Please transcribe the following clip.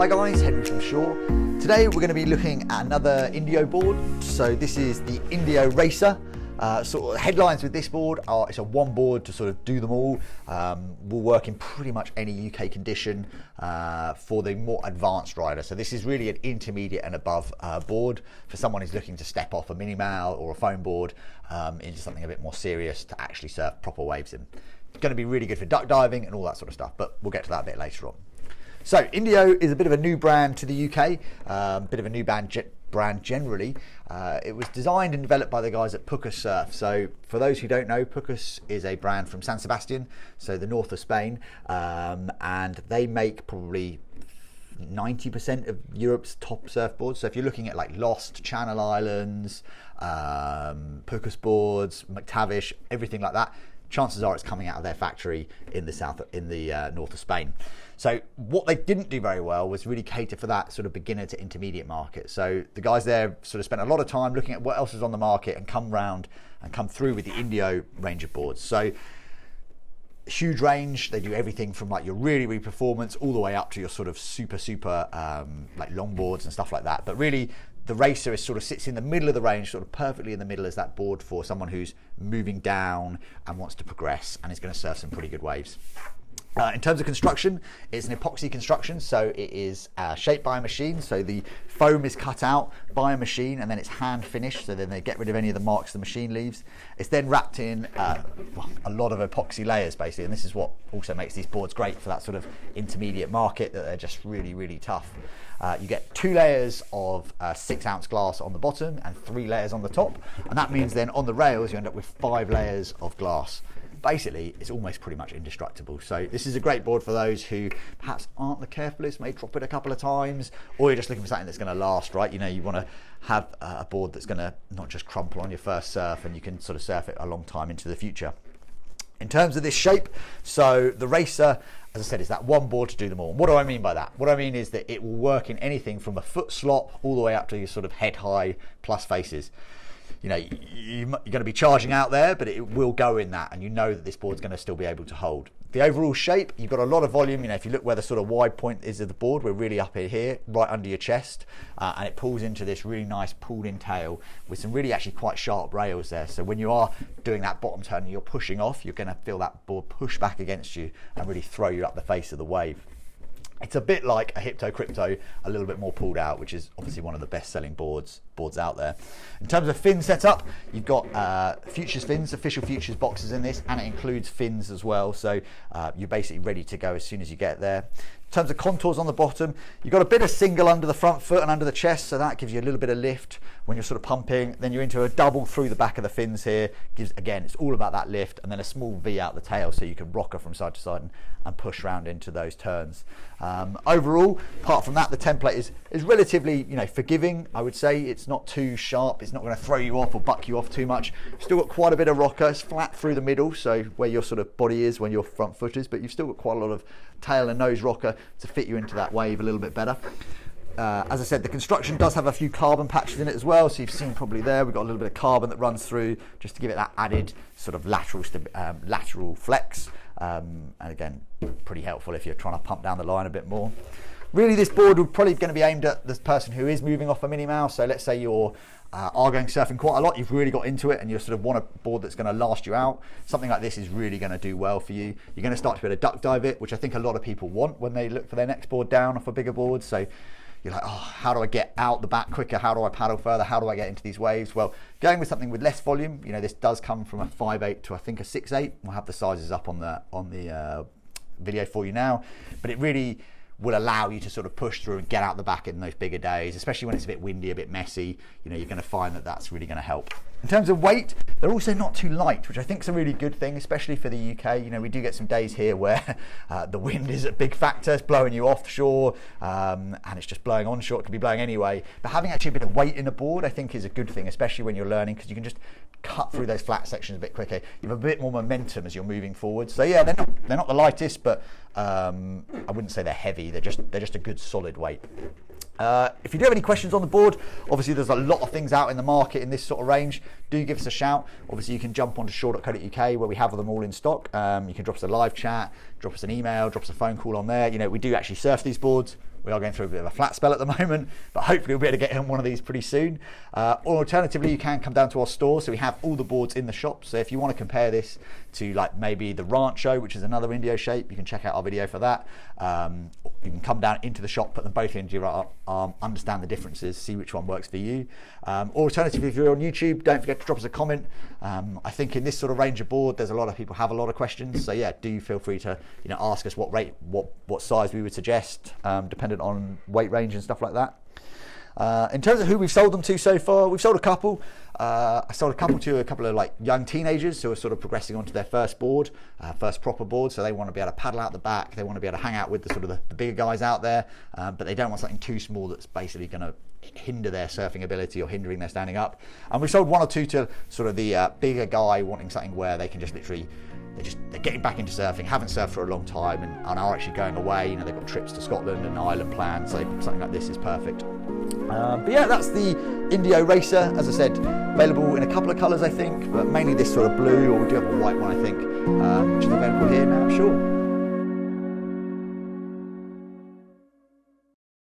Hi guys, Henry from Shore. Today we're going to be looking at another Indio board. So this is the Indio Racer. Sort of headlines with this board are it's a one board to sort of do them all. Will work in pretty much any UK condition for the more advanced rider. So this is really an intermediate and above board for someone who's looking to step off a mini mal or a foam board into something a bit more serious to actually surf proper waves in. It's going to be really good for duck diving and all that sort of stuff, but we'll get to that a bit later on. So Indio is a bit of a new brand to the UK, bit of a new brand generally. It was designed and developed by the guys at Pucas Surf. So for those who don't know, Pucas is a brand from San Sebastian, so the north of Spain, and they make probably 90% of Europe's top surfboards. So if you're looking at like Lost, Channel Islands, Pucas boards, McTavish, everything like that, chances are it's coming out of their factory in the north of Spain. So what they didn't do very well was really cater for that sort of beginner to intermediate market. So the guys there sort of spent a lot of time looking at what else is on the market and come through with the Indio range of boards. So huge range. They do everything from like your really performance all the way up to your sort of super like longboards and stuff like that. But really, the Racer is sort of sits in the middle of the range, sort of perfectly in the middle as that board for someone who's moving down and wants to progress and is going to surf some pretty good waves. In terms of construction, it's an epoxy construction, so it is shaped by a machine. So the foam is cut out by a machine and then it's hand finished, so then they get rid of any of the marks the machine leaves. It's then wrapped in a lot of epoxy layers basically, and this is what also makes these boards great for that sort of intermediate market, that they're just really tough. You get 2 layers of 6-ounce glass on the bottom and 3 layers on the top, and that means then on the rails you end up with 5 layers of glass. Basically, it's almost pretty much indestructible. So this is a great board for those who perhaps aren't the carefulest, may drop it a couple of times, or you're just looking for something that's going to last, right? You know, you want to have a board that's going to not just crumple on your first surf and you can sort of surf it a long time into the future. In terms of this shape, so the Racer, as I said, is that one board to do them all. What do I mean by that? What I mean is that it will work in anything from a foot slop all the way up to your sort of head high plus faces. You know, you're going to be charging out there, but it will go in that, and you know that this board's going to still be able to hold. The overall shape, you've got a lot of volume. You know, if you look where the sort of wide point is of the board, we're really up in here, right under your chest, and it pulls into this really nice pulled in tail with some really actually quite sharp rails there. So when you are doing that bottom turn and you're pushing off, you're going to feel that board push back against you and really throw you up the face of the wave. It's a bit like a Hypto Crypto, a little bit more pulled out, which is obviously one of the best selling boards out there. In terms of fin setup, you've got Futures fins, official Futures boxes in this, and it includes fins as well. So you're basically ready to go as soon as you get there. In terms of contours on the bottom, you've got a bit of single under the front foot and under the chest, so that gives you a little bit of lift when you're sort of pumping. Then you're into a double through the back of the fins here. Again, it's all about that lift, and then a small V out the tail so you can rocker from side to side and push around into those turns. Overall, apart from that, the template is relatively, you know, forgiving. I would say it's not too sharp. It's not going to throw you off or buck you off too much. Still got quite a bit of rocker. It's flat through the middle, so where your sort of body is when your front foot is, but you've still got quite a lot of tail and nose rocker to fit you into that wave a little bit better. As I said, the construction does have a few carbon patches in it as well, so you've seen probably there we've got a little bit of carbon that runs through just to give it that added sort of lateral flex, and again, pretty helpful if you're trying to pump down the line a bit more. Really, this board would probably going to be aimed at the person who is moving off a mini mal. So let's say you're are going surfing quite a lot, you've really got into it and you sort of want a board that's going to last you out. Something like this is really going to do well for you. You're going to start to be able to duck dive it, which I think a lot of people want when they look for their next board down off a bigger board. So you're like, oh, how do I get out the back quicker? How do I paddle further? How do I get into these waves? Well, going with something with less volume, you know, this does come from a 5/8 to I think a 6/8. We'll have the sizes up on the video for you now, but it really will allow you to sort of push through and get out the back in those bigger days, especially when it's a bit windy, a bit messy. You know, you're going to find that that's really going to help. In terms of weight, they're also not too light, which I think is a really good thing, especially for the UK. You know, we do get some days here where the wind is a big factor. It's blowing you offshore, and it's just blowing onshore. It can be blowing anyway. But having actually a bit of weight in a board, I think, is a good thing, especially when you're learning, because you can just cut through those flat sections a bit quicker. You have a bit more momentum as you're moving forward. So yeah, they're not the lightest, but I wouldn't say they're heavy. They're just a good solid weight. If you do have any questions on the board, obviously there's a lot of things out in the market in this sort of range. Do give us a shout. Obviously you can jump onto shore.co.uk where we have them all in stock. You can drop us a live chat, drop us an email, drop us a phone call on there. You know, we do actually surf these boards. we are going through a bit of a flat spell at the moment, but hopefully we'll be able to get on one of these pretty soon. Or alternatively, you can come down to our store. So we have all the boards in the shop. So if you want to compare this to like maybe the Rancho, which is another Indio shape, you can check out our video for that. You can come down into the shop, put them both into your arm, understand the differences, see which one works for you. Or alternatively, if you're on YouTube, don't forget to drop us a comment. I think in this sort of range of board, there's a lot of people have a lot of questions. So yeah, do feel free to ask us what size we would suggest, dependent on weight range and stuff like that. In terms of who we've sold them to so far, we've sold a couple. I sold a couple of like young teenagers who are sort of progressing onto their first board, first proper board. So they want to be able to paddle out the back. They want to be able to hang out with the sort of the bigger guys out there, but they don't want something too small that's basically going to hinder their surfing ability or hindering their standing up. And we sold one or two to sort of the bigger guy wanting something where they can just literally they're getting back into surfing, haven't surfed for a long time, and are actually going away. They've got trips to Scotland and Ireland planned, so something like this is perfect. But yeah, that's the Indio Racer. As I said, available in a couple of colours, I think, but mainly this sort of blue, or we do have a white one, I think, which is available here now, sure.